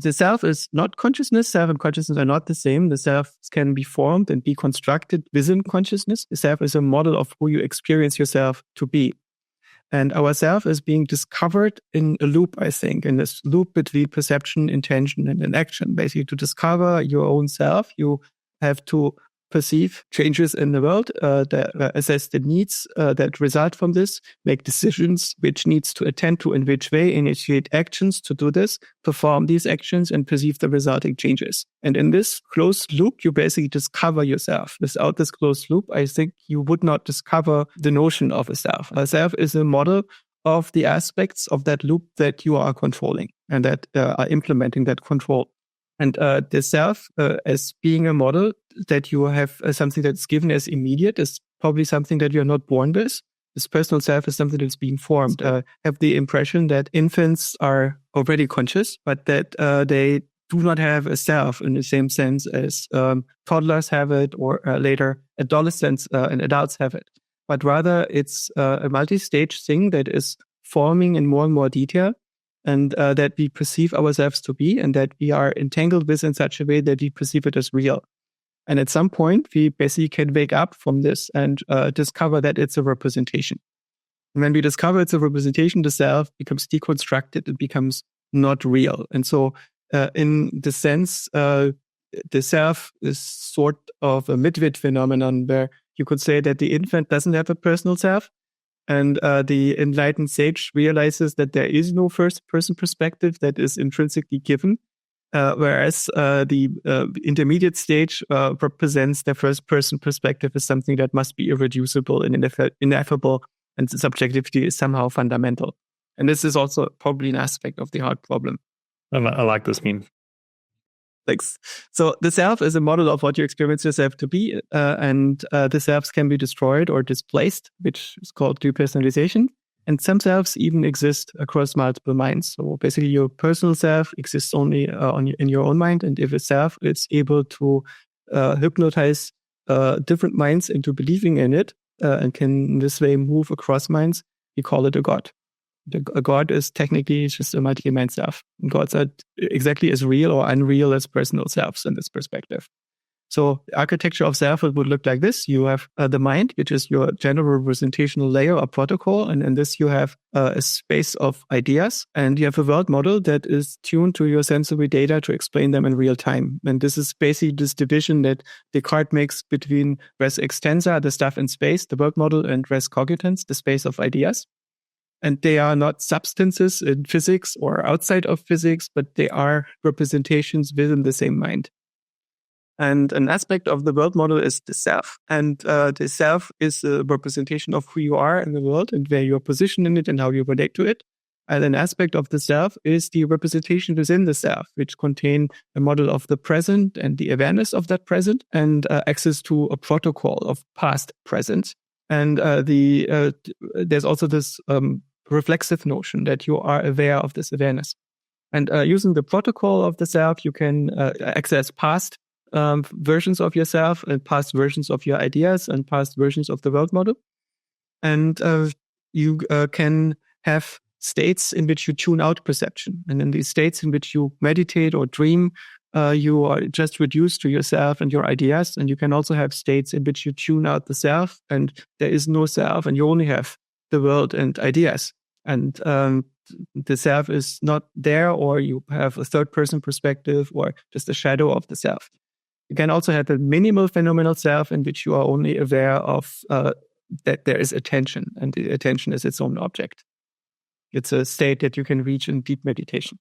the self is not consciousness. Self and consciousness are not the same. The self can be formed and be constructed within consciousness. The self is a model of who you experience yourself to be. And our self is being discovered in a loop, I think, in this loop between perception, intention, and action. Basically, to discover your own self, you have to perceive changes in the world, assess the needs that result from this, make decisions which needs to attend to in which way, initiate actions to do this, perform these actions, and perceive the resulting changes. And in this closed loop, you basically discover yourself. Without this closed loop, I think you would not discover the notion of a self. A self is a model of the aspects of that loop that you are controlling and that are implementing that control. And the self, as being a model that you have something that's given as immediate, is probably something that you're not born with. This personal self is something that's being formed. Have the impression that infants are already conscious, but that they do not have a self in the same sense as toddlers have it, or later adolescents and adults have it. But rather, it's a multi-stage thing that is forming in more and more detail, and that we perceive ourselves to be, and that we are entangled with in such a way that we perceive it as real. And at some point, we basically can wake up from this and discover that it's a representation. And when we discover it's a representation, the self becomes deconstructed. It becomes not real. And so in the sense, the self is sort of a midwit phenomenon where you could say that the infant doesn't have a personal self. And the enlightened sage realizes that there is no first-person perspective that is intrinsically given, whereas the intermediate stage represents the first-person perspective as something that must be irreducible and ineffable, and the subjectivity is somehow fundamental. And this is also probably an aspect of the hard problem. I like this meme. Thanks. So the self is a model of what you experience yourself to be, and the selves can be destroyed or displaced, which is called depersonalization. And some selves even exist across multiple minds. So basically, your personal self exists only in your own mind, and if a self is able to hypnotize different minds into believing in it, and can in this way move across minds, we call it a god. A god is technically just a multi-mind self. Gods are exactly as real or unreal as personal selves in this perspective. So the architecture of self would look like this. You have the mind, which is your general representational layer or protocol. And in this, you have a space of ideas. And you have a world model that is tuned to your sensory data to explain them in real time. And this is basically this division that Descartes makes between res extensa, the stuff in space, the world model, and res cogitans, the space of ideas. And they are not substances in physics or outside of physics, but they are representations within the same mind. And an aspect of the world model is the self. And the self is a representation of who you are in the world and where you're positioned in it and how you relate to it. And an aspect of the self is the representation within the self, which contain a model of the present and the awareness of that present, and access to a protocol of past present. And there's also this reflexive notion that you are aware of this awareness. And using the protocol of the self, you can access past versions of yourself and past versions of your ideas and past versions of the world model. And you can have states in which you tune out perception. And in these states in which you meditate or dream, you are just reduced to yourself and your ideas. And you can also have states in which you tune out the self and there is no self and you only have the world and ideas. And the self is not there, or you have a third-person perspective or just a shadow of the self. You can also have a minimal phenomenal self in which you are only aware of that there is attention, and the attention is its own object. It's a state that you can reach in deep meditation.